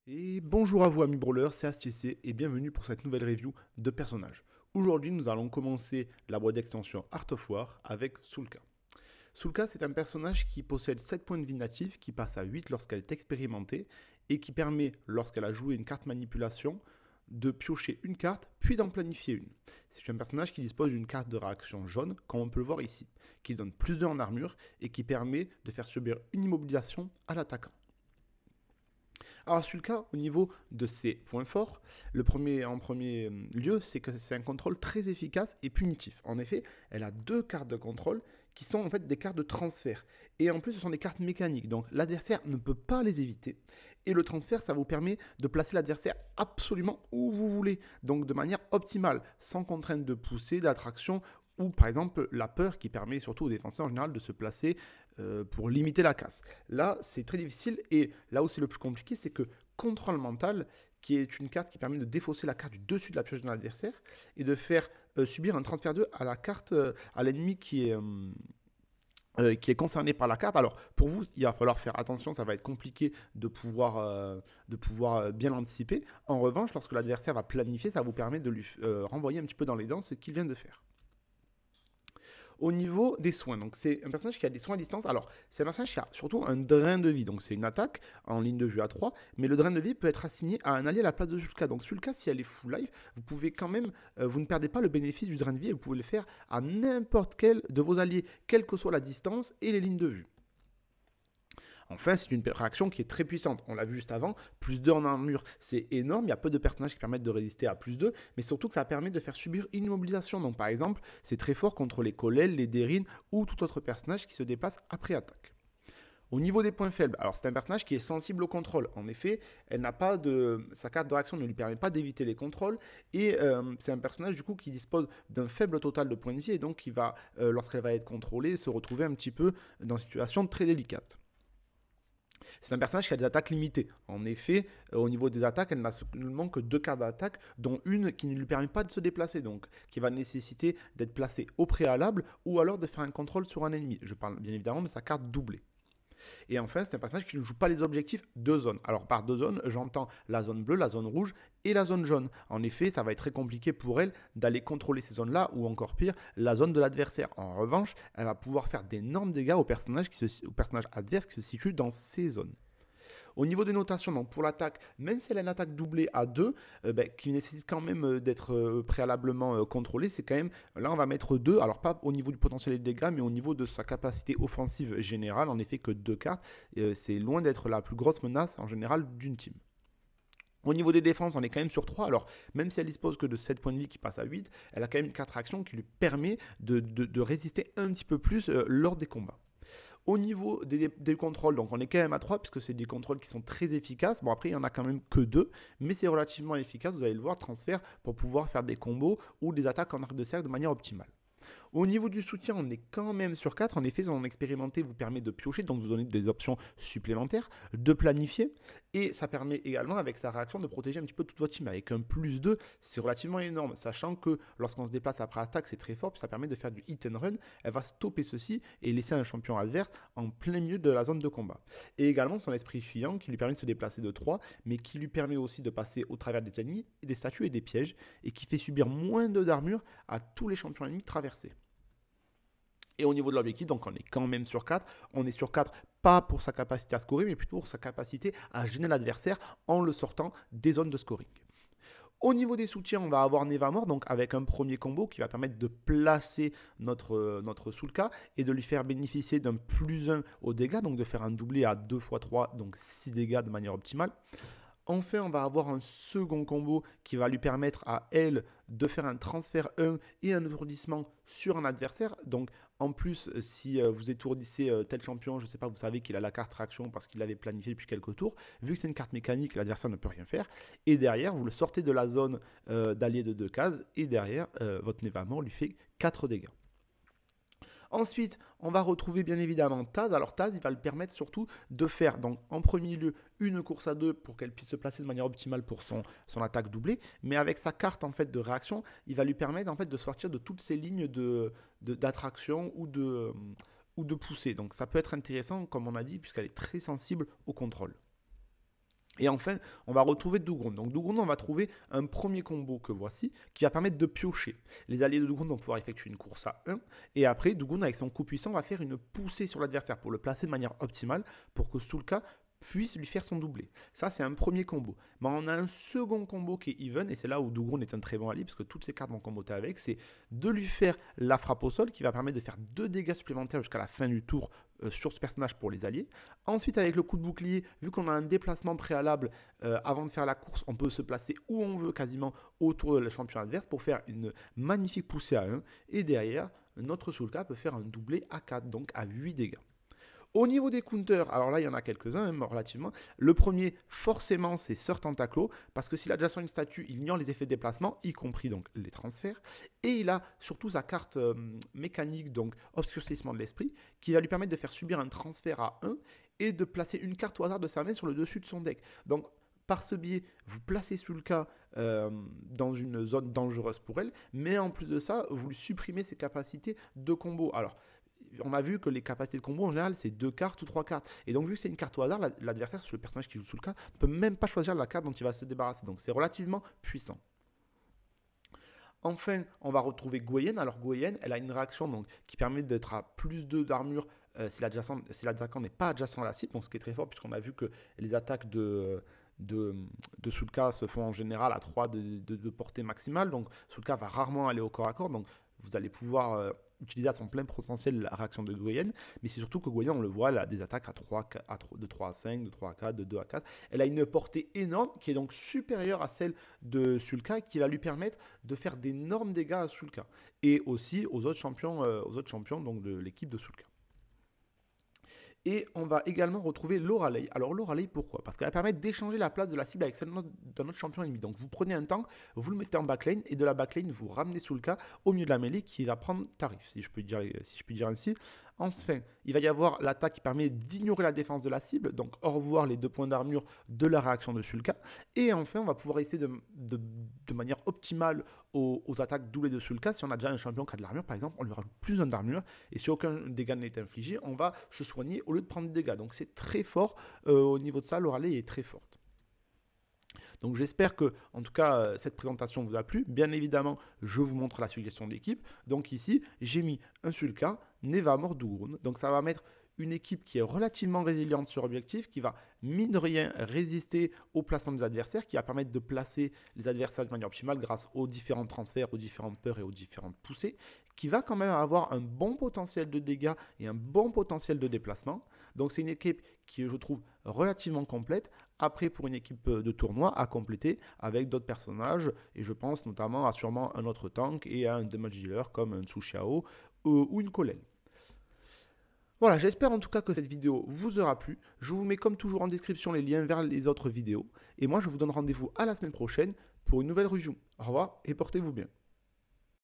Et bonjour à vous amis brawlers, c'est AstiC et bienvenue pour cette nouvelle review de personnages. Aujourd'hui nous allons commencer la boîte d'extension Art of War avec Sulka. Sulka c'est un personnage qui possède 7 points de vie natifs, qui passe à 8 lorsqu'elle est expérimentée et qui permet, lorsqu'elle a joué une carte manipulation, de piocher une carte puis d'en planifier une. C'est un personnage qui dispose d'une carte de réaction jaune, comme on peut le voir ici, qui donne plus 2 en armure et qui permet de faire subir une immobilisation à l'attaquant. Alors, Sulka, au niveau de ses points forts, en premier lieu, c'est que c'est un contrôle très efficace et punitif. En effet, elle a deux cartes de contrôle qui sont en fait des cartes de transfert. Et en plus, ce sont des cartes mécaniques, donc l'adversaire ne peut pas les éviter. Et le transfert, ça vous permet de placer l'adversaire absolument où vous voulez, donc de manière optimale, sans contrainte de poussée, d'attraction ou par exemple la peur qui permet surtout aux défenseurs en général de se placer pour limiter la casse. Là, c'est très difficile et là où c'est le plus compliqué, c'est que contrôle mental, qui est une carte qui permet de défausser la carte du dessus de la pioche de l'adversaire et de faire subir un transfert 2 à la carte, à l'ennemi qui est concerné par la carte. Alors, pour vous, il va falloir faire attention, ça va être compliqué de pouvoir bien l'anticiper. En revanche, lorsque l'adversaire va planifier, ça vous permet de lui renvoyer un petit peu dans les dents ce qu'il vient de faire. Au niveau des soins, donc c'est un personnage qui a des soins à distance. Alors, c'est un personnage qui a surtout un drain de vie. Donc, c'est une attaque en ligne de vue à 3, mais le drain de vie peut être assigné à un allié à la place de Sulka. Donc, Sulka, si elle est full life, vous pouvez quand même, vous ne perdez pas le bénéfice du drain de vie et vous pouvez le faire à n'importe quel de vos alliés, quelle que soit la distance et les lignes de vue. Enfin, c'est une réaction qui est très puissante. On l'a vu juste avant, plus 2 en armure, c'est énorme. Il y a peu de personnages qui permettent de résister à plus 2, mais surtout que ça permet de faire subir une immobilisation. Donc par exemple, c'est très fort contre les Kolel, les Deryn ou tout autre personnage qui se déplace après attaque. Au niveau des points faibles, alors c'est un personnage qui est sensible au contrôle. En effet, sa carte de réaction ne lui permet pas d'éviter les contrôles et c'est un personnage du coup qui dispose d'un faible total de points de vie et donc qui va, lorsqu'elle va être contrôlée, se retrouver un petit peu dans une situation très délicate. C'est un personnage qui a des attaques limitées. En effet, au niveau des attaques, elle n'a seulement que deux cartes d'attaque, dont une qui ne lui permet pas de se déplacer, donc qui va nécessiter d'être placée au préalable ou alors de faire un contrôle sur un ennemi. Je parle bien évidemment de sa carte doublée. Et enfin, c'est un personnage qui ne joue pas les objectifs de zone. Alors par deux zones, j'entends la zone bleue, la zone rouge et la zone jaune. En effet, ça va être très compliqué pour elle d'aller contrôler ces zones-là, ou encore pire, la zone de l'adversaire. En revanche, elle va pouvoir faire d'énormes dégâts aux personnages adverses qui se situent dans ces zones. Au niveau des notations, donc pour l'attaque, même si elle a une attaque doublée à 2, qui nécessite quand même d'être préalablement contrôlée, c'est quand même, là on va mettre 2, alors pas au niveau du potentiel des dégâts, mais au niveau de sa capacité offensive générale, en effet que 2 cartes, c'est loin d'être la plus grosse menace en général d'une team. Au niveau des défenses, on est quand même sur 3. Alors, même si elle dispose que de 7 points de vie qui passent à 8, elle a quand même une 4 actions qui lui permet de résister un petit peu plus lors des combats. Au niveau des contrôles, donc on est quand même à 3 puisque c'est des contrôles qui sont très efficaces. Bon, après, il n'y en a quand même que 2, mais c'est relativement efficace. Vous allez le voir, transfert pour pouvoir faire des combos ou des attaques en arc de cercle de manière optimale. Au niveau du soutien, on est quand même sur 4. En effet, son expérimenté vous permet de piocher, donc vous donnez des options supplémentaires, de planifier, et ça permet également, avec sa réaction, de protéger un petit peu toute votre team. Avec un plus 2, c'est relativement énorme, sachant que lorsqu'on se déplace après attaque, c'est très fort, puis ça permet de faire du hit and run. Elle va stopper ceci et laisser un champion adverse en plein milieu de la zone de combat. Et également son esprit fuyant qui lui permet de se déplacer de 3, mais qui lui permet aussi de passer au travers des ennemis, des statues et des pièges, et qui fait subir moins d'armure à tous les champions ennemis traversés. Et au niveau de l'objectif, donc on est quand même sur 4. On est sur 4 pas pour sa capacité à scorer, mais plutôt pour sa capacité à gêner l'adversaire en le sortant des zones de scoring. Au niveau des soutiens, on va avoir Nevamort, donc avec un premier combo qui va permettre de placer notre Sulka et de lui faire bénéficier d'un plus 1 aux dégâts, donc de faire un doublé à 2 x 3, donc 6 dégâts de manière optimale. Enfin, on va avoir un second combo qui va lui permettre à elle de faire un transfert 1 et un étourdissement sur un adversaire. Donc, en plus, si vous étourdissez tel champion, je ne sais pas, vous savez qu'il a la carte réaction parce qu'il l'avait planifié depuis quelques tours. Vu que c'est une carte mécanique, l'adversaire ne peut rien faire. Et derrière, vous le sortez de la zone d'allié de 2 cases. Et derrière, votre Nevamort lui fait 4 dégâts. Ensuite, on va retrouver bien évidemment Taz. Alors Taz, il va le permettre surtout de faire, donc en premier lieu, une course à 2 pour qu'elle puisse se placer de manière optimale pour son attaque doublée. Mais avec sa carte en fait de réaction, il va lui permettre en fait de sortir de toutes ces lignes d'attraction ou de poussée. Donc ça peut être intéressant, comme on a dit, puisqu'elle est très sensible au contrôle. Et enfin, on va retrouver Douground. Donc Douground, on va trouver un premier combo que voici, qui va permettre de piocher. Les alliés de Douground vont pouvoir effectuer une course à 1. Et après, Douground, avec son coup puissant, va faire une poussée sur l'adversaire pour le placer de manière optimale, pour que Sulka puisse lui faire son doublé. Ça, c'est un premier combo. Mais on a un second combo qui est even, et c'est là où Douground est un très bon allié, parce que toutes ces cartes vont comboter avec, c'est de lui faire la frappe au sol, qui va permettre de faire 2 dégâts supplémentaires jusqu'à la fin du tour sur ce personnage pour les alliés. Ensuite, avec le coup de bouclier, vu qu'on a un déplacement préalable avant de faire la course, on peut se placer où on veut quasiment autour de le champion adverse pour faire une magnifique poussée à 1. Et derrière, notre Sulka peut faire un doublé à 4, donc à 8 dégâts. Au niveau des counters, alors là, il y en a quelques-uns, même relativement. Le premier, forcément, c'est Sir Tentaclo, parce que s'il a déjà sur une statue, il ignore les effets de déplacement, y compris donc les transferts. Et il a surtout sa carte mécanique, donc Obscurcissement de l'Esprit, qui va lui permettre de faire subir un transfert à 1 et de placer une carte au hasard de sa main sur le dessus de son deck. Donc, par ce biais, vous placez Sulka dans une zone dangereuse pour elle, mais en plus de ça, vous lui supprimez ses capacités de combo. Alors, on a vu que les capacités de combo en général c'est 2 cartes ou 3 cartes. Et donc vu que c'est une carte au hasard, l'adversaire, le personnage qui joue sous le cas, ne peut même pas choisir la carte dont il va se débarrasser. Donc c'est relativement puissant. Enfin, on va retrouver Gweyen. Alors Gweyen, elle a une réaction donc, qui permet d'être à plus 2 d'armure si l'attaquant n'est pas adjacent à la cible. Donc ce qui est très fort puisqu'on a vu que les attaques de Sulka se font en général à 3 de portée maximale. Donc Sulka va rarement aller au corps à corps. Donc vous allez pouvoir utiliser à son plein potentiel la réaction de Gweyen, mais c'est surtout que Gweyen, on le voit, elle a des attaques de 3 à 5, de 3 à 4, de 2 à 4. Elle a une portée énorme qui est donc supérieure à celle de Sulka et qui va lui permettre de faire d'énormes dégâts à Sulka et aussi aux autres champions donc de l'équipe de Sulka. Et on va également retrouver Lorelei. Alors Lorelei, pourquoi? Parce qu'elle va permettre d'échanger la place de la cible avec celle d'un autre champion ennemi. Donc vous prenez un tank, vous le mettez en backlane, et de la backlane, vous ramenez Sulka au milieu de la mêlée qui va prendre tarif, si je puis dire ainsi. Enfin, il va y avoir l'attaque qui permet d'ignorer la défense de la cible, donc au revoir les 2 points d'armure de la réaction de Sulka. Et enfin, on va pouvoir essayer de manière optimale aux attaques doublées de Sulka. Si on a déjà un champion qui a de l'armure, par exemple, on lui rajoute plus d'armure. Et si aucun dégât n'est infligé, on va se soigner au lieu de prendre des dégâts. Donc c'est très fort. Au niveau de ça, Lorelei est très forte. Donc j'espère que, en tout cas, cette présentation vous a plu. Bien évidemment, je vous montre la suggestion d'équipe. Donc ici, j'ai mis un Sulka, Nevamor, Douground. Donc ça va mettre une équipe qui est relativement résiliente sur objectif, qui va, mine de rien, résister au placement des adversaires, qui va permettre de placer les adversaires de manière optimale grâce aux différents transferts, aux différentes peurs et aux différentes poussées, qui va quand même avoir un bon potentiel de dégâts et un bon potentiel de déplacement. Donc c'est une équipe qui est, je trouve, relativement complète. Après, pour une équipe de tournoi, à compléter avec d'autres personnages, et je pense notamment à sûrement un autre tank et à un damage dealer comme un Tsu Xiao ou une Kolel. Voilà, j'espère en tout cas que cette vidéo vous aura plu. Je vous mets comme toujours en description les liens vers les autres vidéos. Et moi, je vous donne rendez-vous à la semaine prochaine pour une nouvelle review. Au revoir et portez-vous bien.